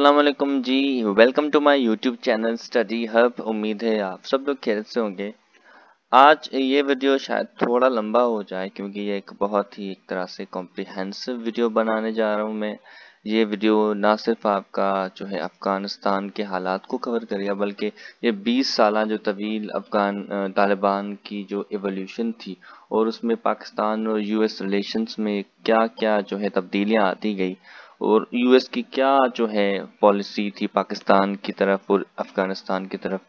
अस्सलाम वालेकुम जी। Welcome to my YouTube channel study hub. उम्मीद है आप सब लोग खैरियत से होंगे। आज ये वीडियो शायद थोड़ा लंबा हो जाए क्योंकि ये एक बहुत ही एक तरह से कॉम्प्रिहेंसिव वीडियो बनाने जा रहा हूँ मैं। ये वीडियो ना सिर्फ आपका जो है अफ़गानिस्तान के हालात को कवर करेगा बल्कि ये 20 साल जो तवील तालिबान की जो एवोल्यूशन थी और उसमें पाकिस्तान और यूएस रिलेशंस में क्या क्या जो है तब्दीलियाँ आती गई और यूएस की क्या जो है पॉलिसी थी पाकिस्तान की तरफ और अफ़गानिस्तान की तरफ,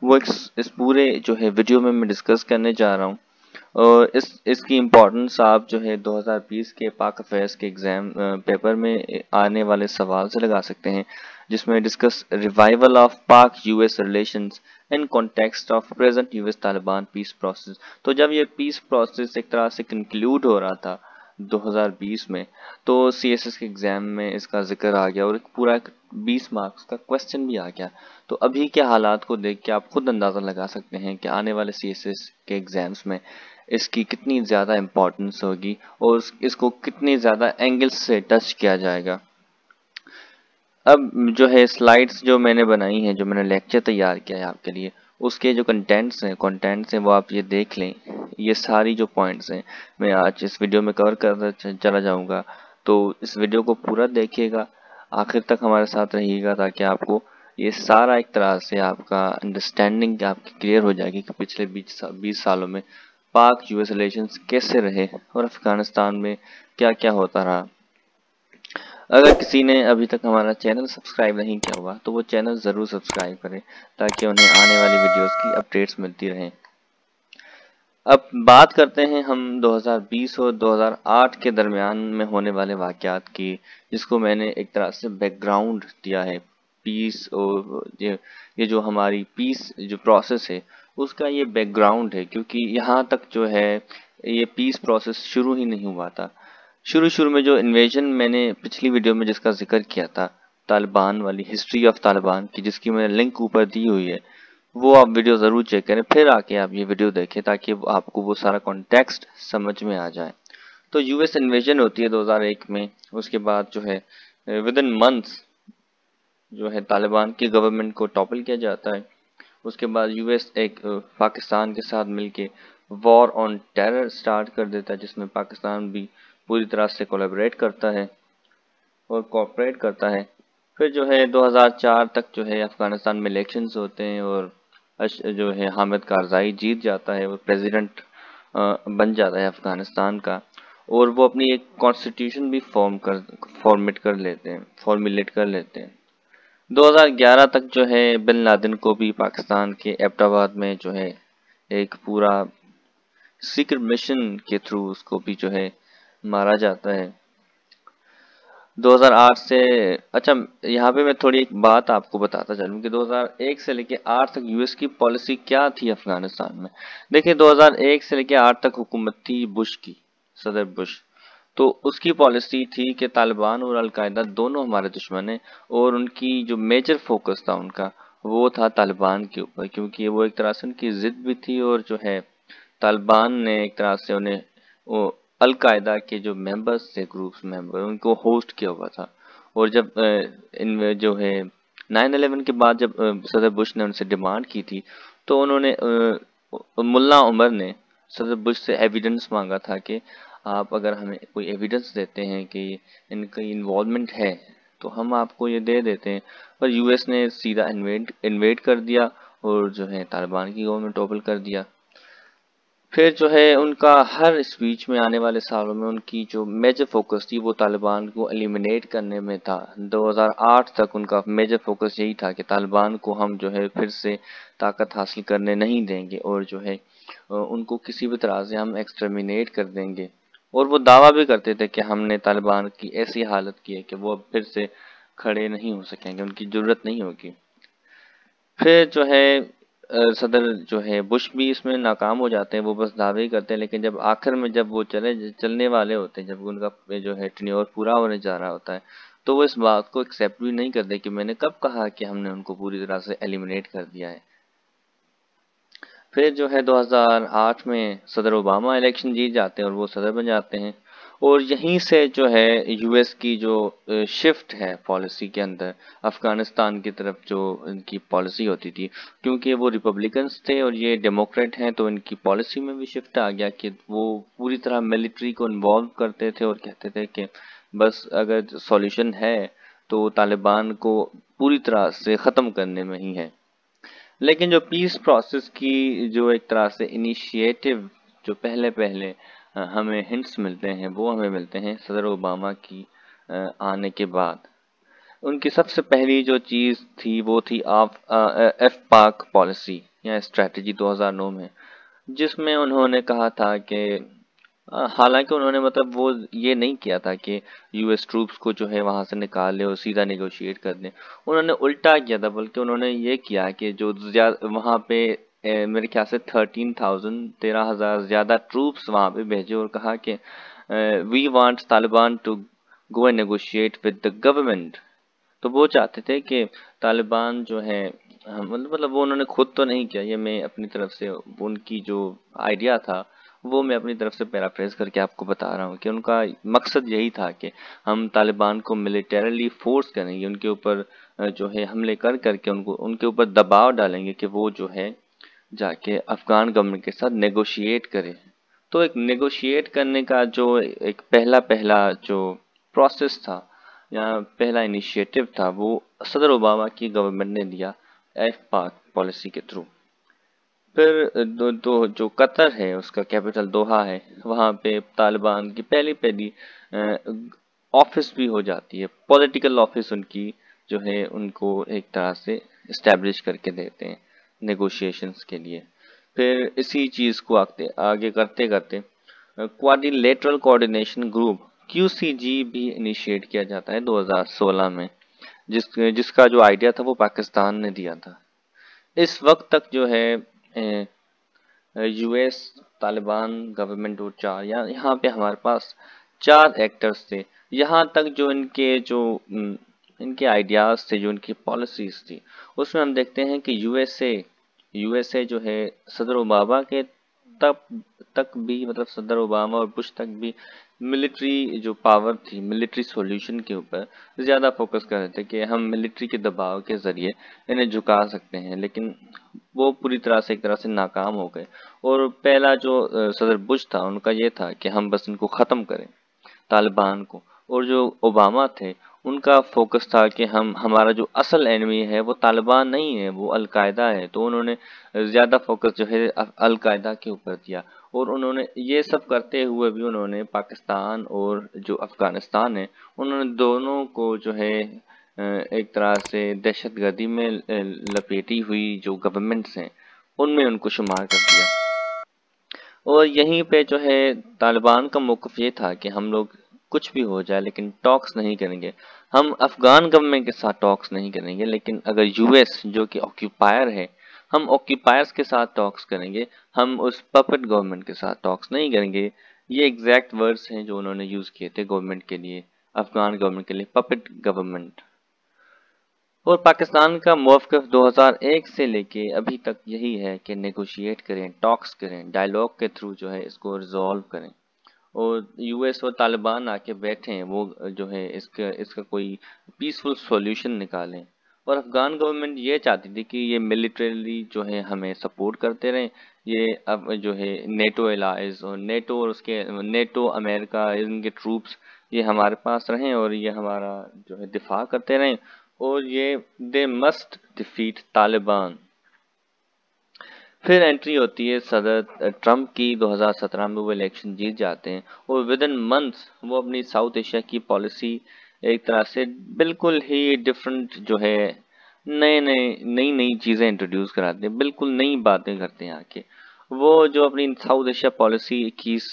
वो इस पूरे जो है वीडियो में मैं डिस्कस करने जा रहा हूँ। और इसकी इम्पोर्टेंस आप जो है 2020 के पाक अफेयर्स के एग्जाम पेपर में आने वाले सवाल से लगा सकते हैं, जिसमें डिस्कस रिवाइवल ऑफ पाक US relations in context of present US Taliban peace process. तो जब ये पीस प्रोसेस एक तरह से कंक्लूड हो रहा था 2020 में, तो सीएसएस के एग्जाम में इसका जिक्र आ गया और एक पूरा 20 मार्क्स का क्वेश्चन भी आ गया। तो अभी के हालात को देख के आप खुद अंदाज़ा लगा सकते हैं कि आने वाले सीएसएस के एग्जाम्स में इसकी कितनी ज़्यादा इम्पोर्टेंस होगी और इसको कितनी ज़्यादा एंगल्स से टच किया जाएगा। अब जो है स्लाइड्स जो मैंने बनाई हैं, जो मैंने लेक्चर तैयार किया है आपके लिए, उसके जो कंटेंट्स हैं वो आप ये देख लें। ये सारी जो पॉइंट्स हैं मैं आज इस वीडियो में कवर कर चला जाऊंगा, तो इस वीडियो को पूरा देखिएगा, आखिर तक हमारे साथ रहिएगा ताकि आपको ये सारा एक तरह से आपका अंडरस्टैंडिंग आपकी क्लियर हो जाएगी कि पिछले 20 सालों में पाक यूएस रिलेशंस कैसे रहे और अफगानिस्तान में क्या क्या होता रहा। अगर किसी ने अभी तक हमारा चैनल सब्सक्राइब नहीं किया हुआ तो वो चैनल ज़रूर सब्सक्राइब करें ताकि उन्हें आने वाली वीडियोस की अपडेट्स मिलती रहें। अब बात करते हैं हम 2020 और 2008 के दरमियान में होने वाले वाक़यात की, जिसको मैंने एक तरह से बैकग्राउंड दिया है। पीस और ये जो हमारी पीस जो प्रोसेस है उसका ये बैकग्राउंड है, क्योंकि यहाँ तक जो है ये पीस प्रोसेस शुरू ही नहीं हुआ था। शुरू में जो इन्वेजन मैंने पिछली वीडियो में जिसका जिक्र किया था, तालिबान वाली हिस्ट्री ऑफ तालिबान की, जिसकी मैंने लिंक ऊपर दी हुई है, वो आप वीडियो ज़रूर चेक करें, फिर आके आप ये वीडियो देखें ताकि आपको वो सारा कॉन्टेक्स्ट समझ में आ जाए। तो यूएस इन्वेजन होती है 2001 में। उसके बाद जो है विद इन मंथ्स जो है तालिबान की गवर्नमेंट को टॉपल किया जाता है। उसके बाद यूएस एक पाकिस्तान के साथ मिलके वॉर ऑन टेरर स्टार्ट कर देता है, जिसमें पाकिस्तान भी पूरी तरह से कोलैबोरेट करता है और कोऑपरेट करता है। फिर जो है 2004 तक जो है अफगानिस्तान में इलेक्शंस होते हैं और जो है हामिद कारज़ाई जीत जाता है, वो प्रेसिडेंट बन जाता है अफगानिस्तान का, और वो अपनी एक कॉन्स्टिट्यूशन भी फॉर्मुलेट कर लेते हैं। 2011 तक जो है बिन लादेन को भी पाकिस्तान के एबटाबाद में जो है एक पूरा सीक्रेट मिशन के थ्रू उसको भी जो है मारा जाता है। 2008 से, अच्छा यहाँ पे मैं थोड़ी एक बात आपको बताता चलूँ कि 2001 से लेके 8 तक यूएस की पॉलिसी क्या थी अफगानिस्तान में। देखिए 2001 से लेके 8 तक हुकूमत थी बुश की, सदर बुश। तो उसकी पॉलिसी थी कि तालिबान और अलकायदा दोनों हमारे दुश्मन हैं और उनकी जो मेजर फोकस था उनका वो था तालिबान के ऊपर, क्योंकि वो एक तरह से उनकी जिद भी थी और जो है तालिबान ने एक तरह से उन्हें वो अलकायदा के जो मेंबर्स थे, ग्रुप्स मेंबर, उनको होस्ट किया हुआ था। और जब इन जो है 9/11 के बाद जब सदर बुश ने उनसे डिमांड की थी, तो उन्होंने मुल्ला उमर ने सदर बुश से एविडेंस मांगा था कि आप अगर हमें कोई एविडेंस देते हैं कि इनकी इन्वॉल्वमेंट है तो हम आपको ये दे देते हैं। पर यूएस ने सीधा इन्वेड कर दिया और जो है तालिबान की गवर्नमेंट टॉपल कर दिया। फिर जो है उनका हर स्पीच में आने वाले सालों में उनकी जो मेजर फोकस थी वो तालिबान को एलिमिनेट करने में था। 2008 तक उनका मेजर फोकस यही था कि तालिबान को हम जो है फिर से ताकत हासिल करने नहीं देंगे और जो है उनको किसी भी तरह से हम एक्सटर्मिनेट कर देंगे। और वो दावा भी करते थे कि हमने तालिबान की ऐसी हालत की है कि वो अब फिर से खड़े नहीं हो सकेंगे, उनकी ज़रूरत नहीं होगी। फिर जो है सदर जो है बुश भी इसमें नाकाम हो जाते हैं, वो बस दावे ही करते हैं, लेकिन जब आखिर में जब वो चलने वाले होते हैं, जब उनका जो है टेन्योर पूरा होने जा रहा होता है, तो वो इस बात को एक्सेप्ट भी नहीं करते कि मैंने कब कहा कि हमने उनको पूरी तरह से एलिमिनेट कर दिया है। फिर जो है 2008 में सदर ओबामा इलेक्शन जीत जाते हैं और वो सदर बन जाते हैं। اور یہیں سے جو ہے یو ایس کی جو شفٹ ہے پالیسی کے اندر افغانستان کی طرف جو ان کی پالیسی ہوتی تھی، کیونکہ وہ ریپبلکنز تھے اور یہ ڈیموکریٹ ہیں، تو ان کی پالیسی میں بھی شفٹ آ گیا کہ وہ پوری طرح ملٹری کو انوالو کرتے تھے اور کہتے تھے کہ بس اگر سولوشن ہے تو طالبان کو پوری طرح سے ختم کرنے میں ہی ہے۔ لیکن جو پیس پروسیس کی جو ایک طرح سے انیشیٹو جو پہلے ہمیں ہنٹس ملتے ہیں، وہ ہمیں ملتے ہیں صدر اوباما کی آنے کے بعد۔ ان کی سب سے پہلی جو چیز تھی وہ تھی ایف پاک پالیسی یا اسٹریٹجی 2009 میں، جس میں انہوں نے کہا تھا کہ حالانکہ انہوں نے مطلب وہ یہ نہیں کیا تھا کہ یو ایس ٹروپس کو جو ہے وہاں سے نکال لے اور سیدھا نیگوشیٹ کر دیں، انہوں نے الٹا کیا تھا، بلکہ انہوں نے یہ کیا کہ جو وہاں پہ میرے خیال سے 13,000 زیادہ ٹروپس وہاں پہ بھیجے اور کہا کہ we want Taliban to go and negotiate with the government. تو وہ چاہتے تھے کہ طالبان جو ہے مطلب وہ انہوں نے خود تو نہیں کیا، یہ میں اپنی طرف سے ان کی جو آئیڈیا تھا وہ میں اپنی طرف سے پیرافریز کر کے آپ کو بتا رہا ہوں کہ ان کا مقصد یہی تھا کہ ہم طالبان کو ملیٹریلی فورس کریں گے، ان کے اوپر جو ہے حملے کر کے ان کے اوپر دباؤ ڈالیں گے کہ وہ جو ہے جا کے افغان گورنمنٹ کے ساتھ نیگوشیٹ کرے۔ تو ایک نیگوشیٹ کرنے کا جو ایک پہلا جو پروسیس تھا یا پہلا انیشیٹو تھا وہ صدر اوباما کی گورنمنٹ نے لیا ایف پاک پالیسی کے تھرو۔ پھر جو قطر ہے اس کا کیپٹل دوحہ ہے، وہاں پہ طالبان کی پہلی آفس بھی ہو جاتی ہے، پولیٹیکل آفس ان کی جو ہے ان کو ایک طرح سے اسٹیبلش کر کے دیتے ہیں نیگوشیشنز کے لیے۔ پھر اسی چیز کو آگے کرتے کوارڈینیشن گروپ QCG بھی انیشیٹ کیا جاتا ہے 2016 میں، جس کا جو آئیڈیا تھا وہ پاکستان نے دیا تھا۔ اس وقت تک جو ہے یو ایس طالبان گورنمنٹ یہاں پہ ہمارے پاس 4 ایکٹرز تھے، یہاں تک جو ان کے آئیڈیاز تھے، جو ان کی پالیسیز تھی، اس میں ہم دیکھتے ہیں کہ یو ایس اے جو ہے صدر اوباما کے تک بھی، مطلب صدر اوباما اور بش تک بھی ملٹری جو پاور تھی، ملٹری سولوشن کے اوپر زیادہ فوکس کر رہے تھے کہ ہم ملٹری کے دباؤ کے ذریعے انہیں جھکا سکتے ہیں، لیکن وہ پوری طرح سے ایک طرح سے ناکام ہو گئے۔ اور پہلا جو صدر بش تھا ان کا یہ تھا کہ ہم بس ان کو ختم کریں طالبان کو، اور جو اوباما تھے ان کا فوکس تھا کہ ہمارا جو اصل اینمی ہے وہ طالبان نہیں ہے، وہ القاعدہ ہے، تو انہوں نے زیادہ فوکس جو ہے القاعدہ کے اوپر دیا۔ اور انہوں نے یہ سب کرتے ہوئے بھی انہوں نے پاکستان اور جو افغانستان ہے انہوں نے دونوں کو جو ہے ایک طرح سے دہشت گردی میں لپیٹی ہوئی جو گورنمنٹس ہیں ان میں ان کو شمار کر دیا۔ اور یہیں پہ جو ہے طالبان کا موقف یہ تھا کہ ہم لوگ کچھ بھی ہو جائے لیکن ٹاکس نہیں کریں گے، ہم افغان گورنمنٹ کے ساتھ ٹاکس نہیں کریں گے، لیکن اگر یو ایس جو کہ آکیوپائر ہے ہم آکیوپائرس کے ساتھ ٹاکس کریں گے، ہم اس پپٹ گورنمنٹ کے ساتھ ٹاکس نہیں کریں گے۔ یہ ایگزیکٹ ورڈز ہیں جو انہوں نے یوز کیے تھے گورنمنٹ کے لیے، افغان گورنمنٹ کے لیے، پپٹ گورنمنٹ۔ اور پاکستان کا موقف 2001 سے لے کے ابھی تک یہی ہے کہ نیگوشیٹ کریں، ٹاکس کریں، ڈائیلاگ کے تھرو جو ہے اس کو ریزالو کریں، اور یو ایس اور طالبان آ کے بیٹھیں، وہ جو ہے اس کا کوئی پیسفل سولوشن نکالیں۔ اور افغان گورنمنٹ یہ چاہتی تھی کہ یہ ملٹریلی جو ہے ہمیں سپورٹ کرتے رہیں، یہ اب جو ہے نیٹو الائز اور نیٹو امریکہ ان کے ٹروپس یہ ہمارے پاس رہیں اور یہ ہمارا جو ہے دفاع کرتے رہیں، اور یہ دے مسٹ ڈیفیٹ طالبان۔ پھر انٹری ہوتی ہے صدر ٹرمپ کی، 2017 میں وہ الیکشن جیت جاتے ہیں اور ود ان منتھس وہ اپنی ساؤتھ ایشیا کی پالیسی ایک طرح سے بالکل ہی ڈفرنٹ جو ہے نئی چیزیں انٹروڈیوس کراتے ہیں، بالکل نئی باتیں کرتے ہیں آ کے۔ وہ جو اپنی ساؤتھ ایشیا پالیسی 21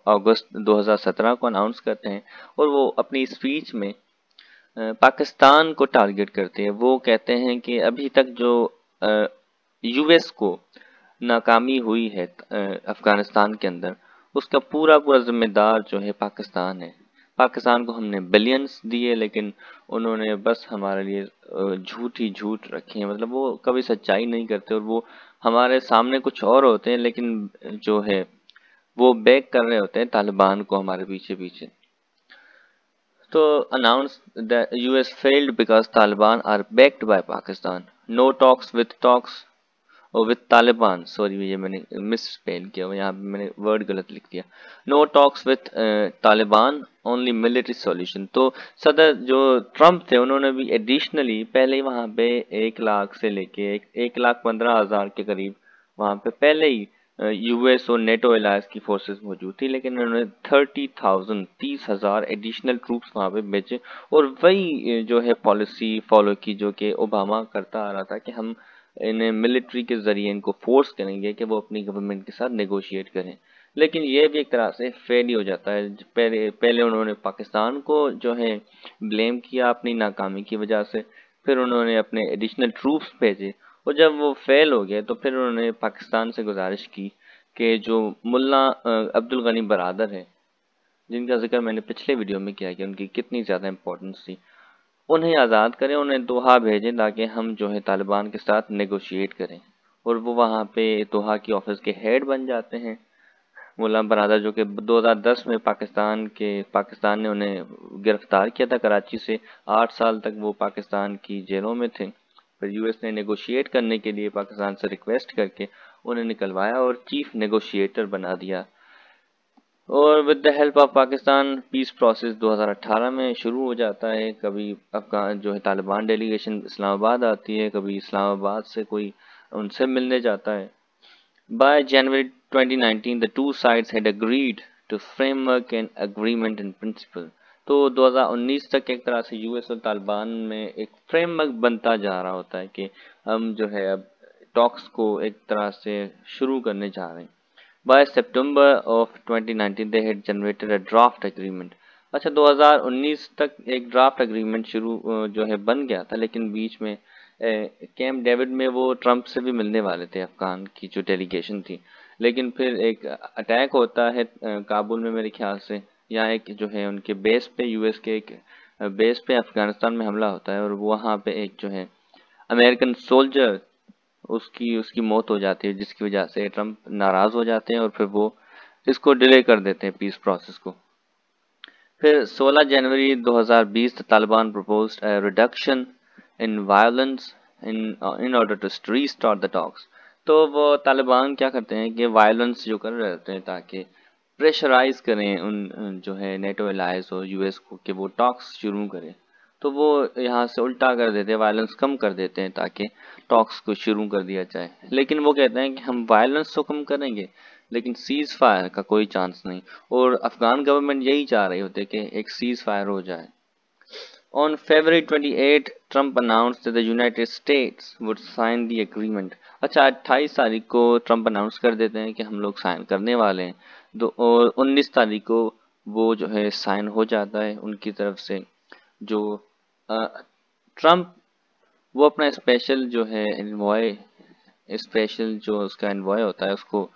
اگست 2017 کو اناؤنس کرتے ہیں، اور وہ اپنی اسپیچ میں پاکستان کو ٹارگٹ کرتے ہیں۔ وہ کہتے ہیں کہ ابھی تک جو یو ایس کو ناکامی ہوئی ہے افغانستان کے اندر، اس کا پورا ذمہ دار جو ہے پاکستان ہے۔ پاکستان کو ہم نے بلینز دیے لیکن انہوں نے بس ہمارے لیے جھوٹ رکھے ہیں، مطلب وہ کبھی سچائی نہیں کرتے، اور وہ ہمارے سامنے کچھ اور ہوتے ہیں لیکن جو ہے وہ بیک کر رہے ہوتے ہیں طالبان کو ہمارے پیچھے۔ तो announced that US failed because Taliban are backed by Pakistan. No talks with Taliban, sorry ये मैंने मिस स्पेल किया, यहाँ पे मैंने वर्ड गलत लिख दिया। No talks with Taliban, only military solution. तो सदर जो ट्रम्प थे उन्होंने भी एडिशनली पहले ही वहाँ पे 1 लाख से लेके 1,15,000 के करीब वहाँ पे पहले ही यूएस और नेटो अलायंस की फोर्सेस मौजूद थी, लेकिन उन्होंने 30,000 एडिशनल ट्रूप्स वहाँ पे भेजे और वही जो है पॉलिसी फॉलो की जो कि ओबामा करता आ रहा था कि हम इन्हें मिलिट्री के जरिए इनको फोर्स करेंगे कि वो अपनी गवर्नमेंट के साथ नेगोशिएट करें। लेकिन ये भी एक तरह से फेल ही हो जाता है। पहले उन्होंने पाकिस्तान को जो है ब्लेम किया अपनी नाकामी की वजह से, फिर उन्होंने अपने एडिशनल ट्रूप्स भेजे और जब वो फेल हो गए तो फिर उन्होंने पाकिस्तान से गुजारिश की कि जो मुल्ला अब्दुल गनी बरादर है, जिनका जिक्र मैंने पिछले वीडियो में किया कि उनकी कितनी ज़्यादा इम्पोर्टेंस थी, उन्हें आज़ाद करें, उन्हें दोहा भेजें ताकि हम जो है तालिबान के साथ नेगोशिएट करें। और वो वहाँ पे दोहा की ऑफिस के हेड बन जाते हैं मुल्ला बरादर, जो कि 2010 में पाकिस्तान ने उन्हें गिरफ्तार किया था कराची से। 8 साल तक वो पाकिस्तान की जेलों में थे। फिर यूएस ने नेगोशिएट करने के लिए पाकिस्तान से रिक्वेस्ट करके उन्हें निकलवाया और चीफ नेगोशिएटर बना दिया। और with the help of Pakistan peace process 2018 में शुरू हो जाता है। कभी अफगान जो है तालिबान डेलीगेशन इस्लामाबाद आती है, कभी इस्लामाबाद से कोई उनसे मिलने जाता है। By January 2019 the two sides had agreed to framework an agreement in principle. तो 2019 तक एक तरह से यूएस और तालिबान में एक फ्रेमवर्क बनता जा रहा होता है कि हम जो है अब टॉक्स को एक तरह से शुरू करने जा रहे हैं। By September of 2019 they had generated a draft agreement। अच्छा 2019 तक एक ड्राफ्ट एग्रीमेंट शुरू जो है बन गया था, लेकिन बीच में कैंप डेविड में वो ट्रम्प से भी मिलने वाले थे अफगान की जो डेलीगेशन थी, लेकिन फिर एक अटैक होता है काबुल में मेरे ख्याल से, या एक जो है उनके बेस पे यूएस के एक बेस पे अफगानिस्तान में हमला होता है और वहाँ पे एक जो है अमेरिकन सोल्जर उसकी उसकी मौत हो जाती है, जिसकी वजह से ट्रम्प नाराज हो जाते हैं और फिर वो इसको डिले कर देते हैं पीस प्रोसेस को। फिर 16 January 2020 Taliban proposed a reduction in violence in order to restart the talks. तो वो तालिबान क्या करते हैं कि वायलेंस जो कर रहे होते हैं ताकि प्रेशराइज करें उन जो है नेटो अलायंस और यूएस को कि वो टॉक्स शुरू करें। तो वो यहाँ से उल्टा कर देते हैं, वायलेंस कम कर देते हैं ताकि टॉक्स को शुरू कर दिया जाए। लेकिन वो कहते हैं कि हम वायलेंस तो कम करेंगे लेकिन सीज फायर का कोई चांस नहीं, और अफगान गवर्नमेंट यही चाह रही होती है कि एक सीज फायर हो जाए। On February 28, Trump announced that the United States would sign the agreement। अच्छा 28 तारीख को ट्रम्प अनाउंस कर देते हैं कि हम लोग साइन करने वाले हैं, और 19 तारीख को वो जो है साइन हो जाता है उनकी तरफ से। जो ट्रम्प वो अपना स्पेशल जो है एनवॉय, स्पेशल जो उसका एनवॉय होता है उसको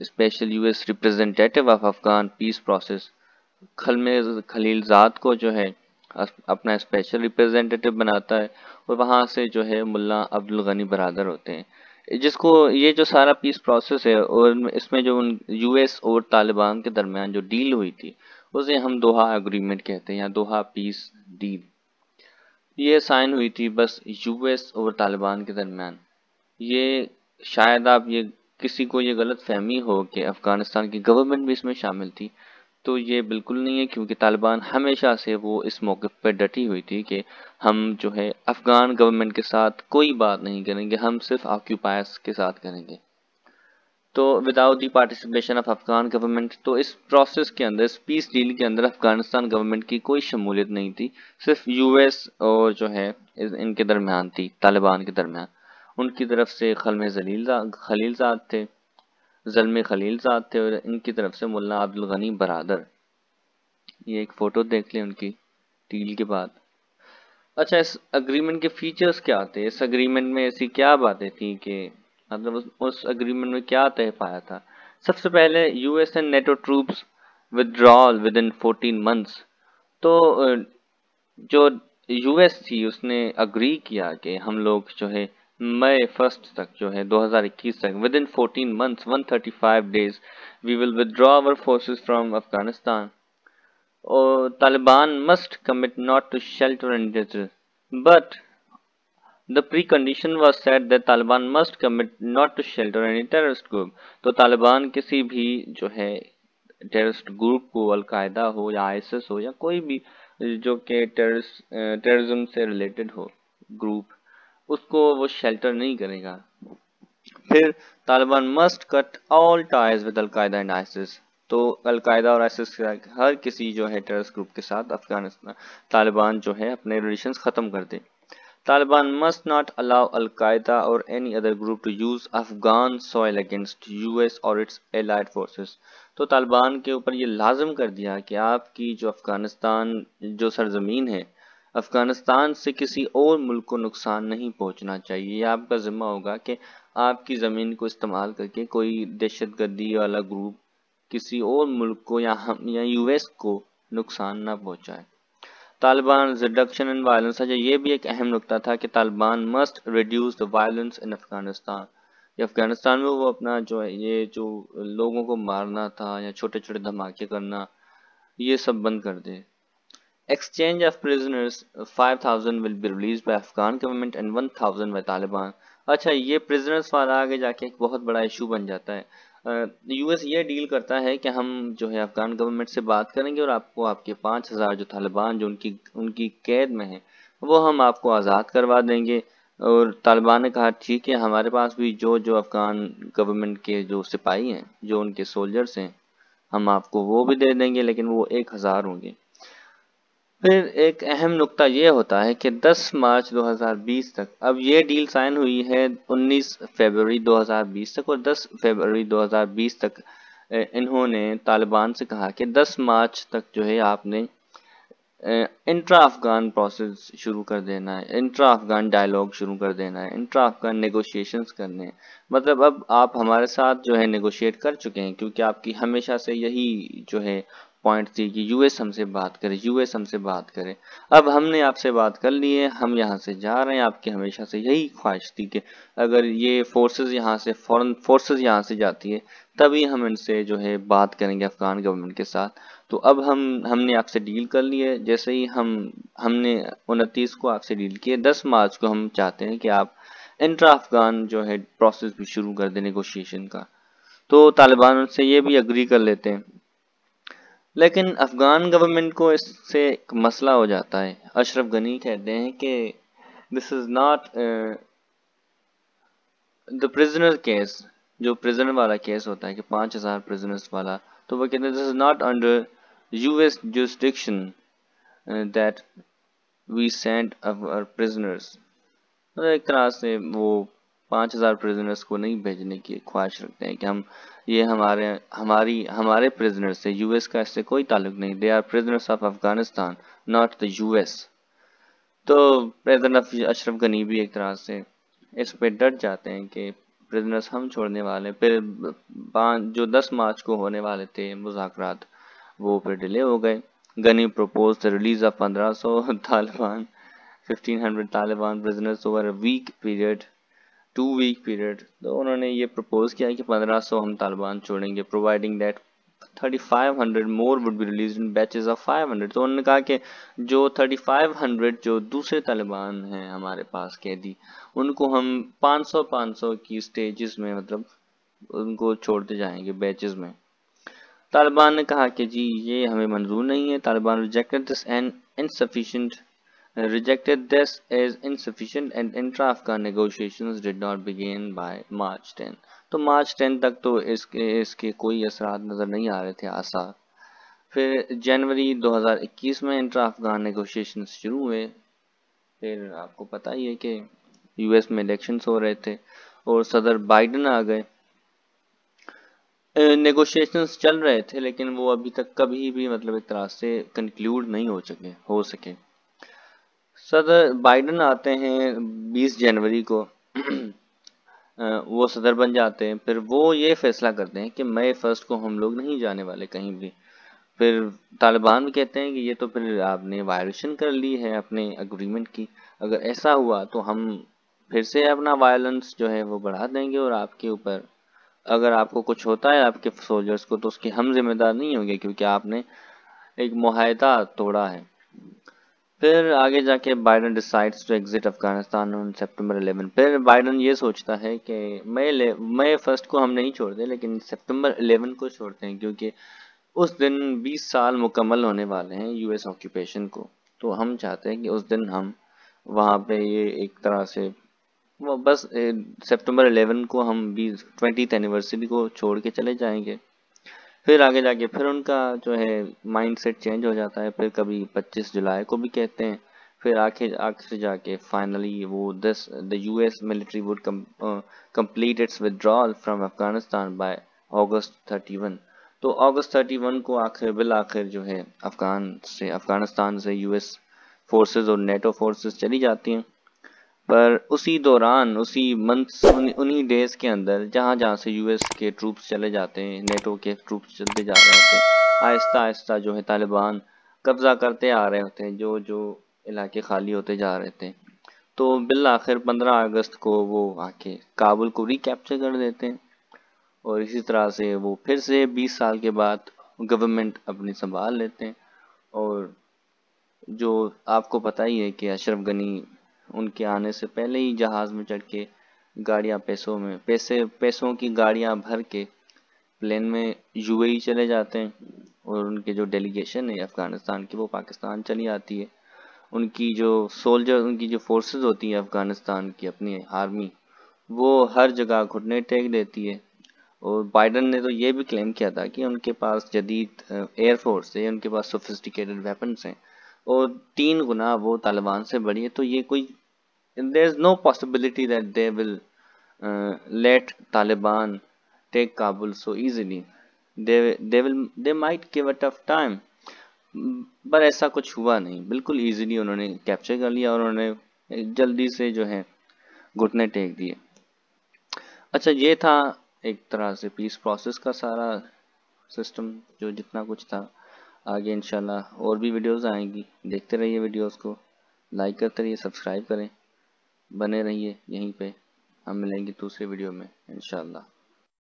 special US representative of Afghan peace process Khalilzad को जो है अपना स्पेशल रिप्रेजेंटेटिव बनाता है, और वहाँ से जो है मुल्ला अब्दुल गनी बरादर होते हैं, जिसको ये जो सारा पीस प्रोसेस है और इसमें जो यूएस और तालिबान के दरमियान जो डील हुई थी उसे हम दोहा एग्रीमेंट कहते हैं या दोहा पीस डील। ये साइन हुई थी बस यूएस और तालिबान के दरमियान। ये शायद आप ये किसी को ये गलत फहमी हो कि अफगानिस्तान की गवर्नमेंट भी इसमें शामिल थी, तो ये बिल्कुल नहीं है, क्योंकि तालिबान हमेशा से वो इस मौके पर डटी हुई थी कि हम जो है अफगान गवर्नमेंट के साथ कोई बात नहीं करेंगे, हम सिर्फ ऑक्यूपायर्स के साथ करेंगे। तो without the participation of Afghan government, तो इस प्रोसेस के अंदर, इस पीस डील के अंदर अफगानिस्तान गवर्नमेंट की कोई शमूलियत नहीं थी, सिर्फ यूएस और जो है इनके दरमियान थी, तालिबान के दरमियान। उनकी तरफ से खलीलजाद थे, ज़ल्मे खलीलजाद थे, और इनकी तरफ से मुल्ला अब्दुल गनी बरादर। ये एक फोटो देख लें उनकी डील के बाद। अच्छा इस अग्रीमेंट के फीचर्स क्या थे, इस अग्रीमेंट में ऐसी क्या बातें थी कि मतलब उस अग्रीमेंट में क्या तय पाया था। सबसे पहले US and NATO troops withdrawal with in 14 months. तो जो यूएस थी उसने अग्री किया कि हम लोग जो है मई 1 तक जो है 2021 तक within 14 months 135 days we will withdraw our forces from Afghanistan. Taliban must commit not to shelter and terror, but the precondition was set that Taliban must commit not to shelter any terrorist group. तो तालिबान किसी भी जो है terrorist group को, al Qaeda हो या ISS हो या कोई भी जो कि टेररिज्म से रिलेटेड हो ग्रुप, उसको वो शेल्टर नहीं करेगा। फिर Taliban must cut all ties with al Qaeda and ISS, तो अलकायदा और आईएसएस के हर किसी जो है टेररिस्ट ग्रुप के साथ अफगानिस्तान तालिबान जो है अपने रिलेशंस खत्म कर दे। Taliban must not allow Al-Qaeda or any other group to use Afghan soil against US or its allied forces। तो तालिबान के ऊपर ये लाजम कर दिया कि आपकी जो अफगानिस्तान जो सरजमीन है, अफगानिस्तान से किसी और मुल्क को नुकसान नहीं पहुंचना चाहिए। ये आपका जिम्मा होगा कि आपकी ज़मीन को इस्तेमाल करके कोई दहशतगर्दी वाला ग्रुप किसी और मुल्क को या यूएस को नुकसान ना पहुंचाए। तालिबान रिडक्शन इन वायलेंस, अच्छा ये भी एक अहम नुकता था कि Taliban must reduce the violence in Afghanistan, कि अफगानिस्तान में वो अपना जो है ये जो लोगों को मारना था या छोटे छोटे धमाके करना, ये सब बंद कर दे। Exchange of prisoners 5000 will be release by Afghan government and 1000 by Taliban. अच्छा ये प्रिजनर्स वाला आगे जाके एक बहुत बड़ा इशू बन जाता है। यूएस ये डील करता है कि हम जो है अफगान गवर्नमेंट से बात करेंगे और आपको आपके 5000 जो तालिबान जो उनकी कैद में है वो हम आपको आज़ाद करवा देंगे। और तालिबान ने कहा ठीक है, हमारे पास भी जो जो अफगान गवर्नमेंट के जो सिपाही हैं, जो उनके सोल्जर्स हैं, हम आपको वो भी दे देंगे, लेकिन वो 1000 होंगे। फिर एक अहम नुक्ता ये होता है कि 10 मार्च 2020 तक, अब ये डील साइन हुई है 19 फरवरी 2020 तक, और 10 फरवरी 2020 तक इन्होंने तालिबान से कहा कि 10 मार्च तक जो है आपने इंट्रा अफगान प्रोसेस शुरू कर देना है, इंट्रा अफगान डायलॉग शुरू कर देना है, इंट्रा अफगान नेगोशिएशंस करने हैं। मतलब अब आप हमारे साथ जो है नेगोशिएट कर चुके हैं, क्योंकि आपकी हमेशा से यही जो है पॉइंट थी कि यूएस हमसे बात करे, यूएस हमसे बात करे। अब हमने आपसे बात कर ली है, हम यहाँ से जा रहे हैं। आपकी हमेशा से यही ख्वाहिश थी कि अगर ये फोर्सेस यहाँ से फॉरेन फोर्सेस यहाँ से जाती है तभी हम इनसे जो है बात करेंगे अफगान गवर्नमेंट के साथ। तो अब हमने आपसे डील कर ली है। जैसे ही हमने 29 को आपसे डील किए, 10 मार्च को हम चाहते हैं कि आप इंट्रा अफगान जो है प्रोसेस भी शुरू कर दें नेगोशिएशन का। तो तालिबान उनसे ये भी अग्री कर लेते हैं, लेकिन अफगान गवर्नमेंट को इससे एक मसला हो जाता है। अशरफ गनी कहते हैं कि this is not the prisoner case, जो प्रिजनर वाला केस होता है कि 5000 प्रिजनर्स वाला, तो वो कहते हैं this is not under US jurisdiction that we send our prisoners। मतलब एक तरह से वो 5000 प्रिजनर्स को नहीं भेजने की ख्वाहिश रखते हैं कि हम ये हमारे प्रिजनर्स से, यूएस का इससे कोई ताल्लुक नहीं। They are prisoners of Afghanistan not the US. तो प्रेसिडेंट अशरफ गनी भी एक तरह से इस पे डट जाते हैं कि प्रिजनर्स हम छोड़ने वाले। फिर जो 10 मार्च को होने वाले थे मुज़ाकरात, वो फिर डिले हो गए। Ghani propose the release of 1500 Taliban 1500 Taliban prisoners over a week period, 2 week period. तो उन्होंने ये प्रपोज किया कि 1500 हम तालिबान छोड़ेंगे, providing that 3500 more would be release in batches of 500। तो उन्होंने कहा कि जो 3500 जो दूसरे तालिबान हैं हमारे पास कैदी, उनको हम 500 की स्टेजेस में, मतलब उनको छोड़ते जाएंगे बैचेस में। तालिबान ने कहा कि जी ये हमें मंजूर नहीं है। Taliban rejected this as insufficient and intra-Afghan negotiations did not begin by March 10। तो मार्च 10 तक तो इसके कोई असरात नज़र नहीं आ रहे थे आसार। फिर जनवरी 2021 में इंट्रा अफगान नेगोशिएशन शुरू हुए। फिर आपको पता ही है कि यूएस में इलेक्शंस हो रहे थे और सदर बाइडन आ गए। नेगोशिएशंस चल रहे थे, लेकिन वो अभी तक कभी भी मतलब एक तरह से कंक्लूड नहीं हो सके। सदर बाइडन आते हैं 20 जनवरी को वो सदर बन जाते हैं। फिर वो ये फैसला करते हैं कि मई 1 को हम लोग नहीं जाने वाले कहीं भी। फिर तालिबान भी कहते हैं कि ये तो फिर आपने वायलेशन कर ली है अपने अग्रीमेंट की, अगर ऐसा हुआ तो हम फिर से अपना वायलेंस जो है वो बढ़ा देंगे और आपके ऊपर, अगर आपको कुछ होता है आपके सोल्जर्स को, तो उसके हम जिम्मेदार नहीं होंगे, क्योंकि आपने ایک معاہدہ توڑا ہے۔ پھر آگے جا کے Biden decides to exit Afghanistan on September 11۔ پھر بائیڈن یہ سوچتا ہے کہ مئی 1 کو ہم نہیں چھوڑتے لیکن سپٹمبر 11 کو چھوڑتے ہیں، کیونکہ اس دن 20 سال مکمل ہونے والے ہیں یو ایس آکوپیشن کو، تو ہم چاہتے ہیں کہ اس دن ہم وہاں پہ یہ ایک طرح سے وہ بس سپٹمبر 11 کو ہم 20th اینیورسری کو چھوڑ کے چلے جائیں گے۔ پھر آگے جا کے پھر ان کا جو ہے مائنڈ سیٹ چینج ہو جاتا ہے، پھر کبھی 25 جولائی کو بھی کہتے ہیں، پھر آخر جا کے فائنلی وہ the US military would complete its withdrawal from Afghanistan by August 31۔ تو اگست 31 کو بالآخر جو ہے افغانستان سے یو ایس فورسز اور نیٹو فورسز چلی جاتی ہیں۔ پر اسی دوران اسی منتھس انہی ڈیز کے اندر جہاں سے یو ایس کے ٹروپس چلے جاتے ہیں، نیٹو کے ٹروپس چلتے جا رہے ہوتے ہیں، آہستہ آہستہ جو ہے طالبان قبضہ کرتے آ رہے ہوتے ہیں، جو علاقے خالی ہوتے جا رہے تھے۔ تو بالآخر 15 اگست کو وہ آ کے کابل کو ریکیپچر کر دیتے ہیں، اور اسی طرح سے وہ پھر سے 20 سال کے بعد گورنمنٹ اپنی سنبھال لیتے ہیں۔ اور جو آپ کو پتہ ہی ہے کہ اشرف غنی ان کے آنے سے پہلے ہی جہاز میں چڑھ کے گاڑیاں پیسوں کی گاڑیاں بھر کے پلین میں یو اے ای چلے جاتے ہیں، اور ان کے جو ڈیلیگیشن ہے افغانستان کی وہ پاکستان چلی آتی ہے۔ ان کی جو ان کی جو فورسز ہوتی ہیں افغانستان کی اپنی آرمی، وہ ہر جگہ گھٹنے ٹیک دیتی ہے۔ اور بائیڈن نے تو یہ بھی کلیم کیا تھا کہ ان کے پاس جدید ایئر فورس ہے، ان کے پاس سوفسٹیکیٹڈ ویپنس ہیں، اور 3 گنا وہ طالبان سے بڑی ہے، تو یہ کوئی there is no possibility that they will let Taliban take Kabul so easily. They might give a tough time. پر ایسا کچھ ہوا نہیں، بالکل ایزیلی انہوں نے کیپچر کر لیا، اور انہوں نے جلدی سے جو ہے گھٹنے ٹیک دیے۔ اچھا، یہ تھا ایک طرح سے پیس پروسیس کا سارا سسٹم، جو جتنا کچھ تھا۔ آگے انشاءاللہ اور بھی ویڈیوز آئیں گی، دیکھتے رہیے ویڈیوز کو، لائک کرتے رہیے، سبسکرائب کریں، بنے رہیے یہیں پہ۔ ہم ملیں گے دوسرے ویڈیو میں انشاءاللہ۔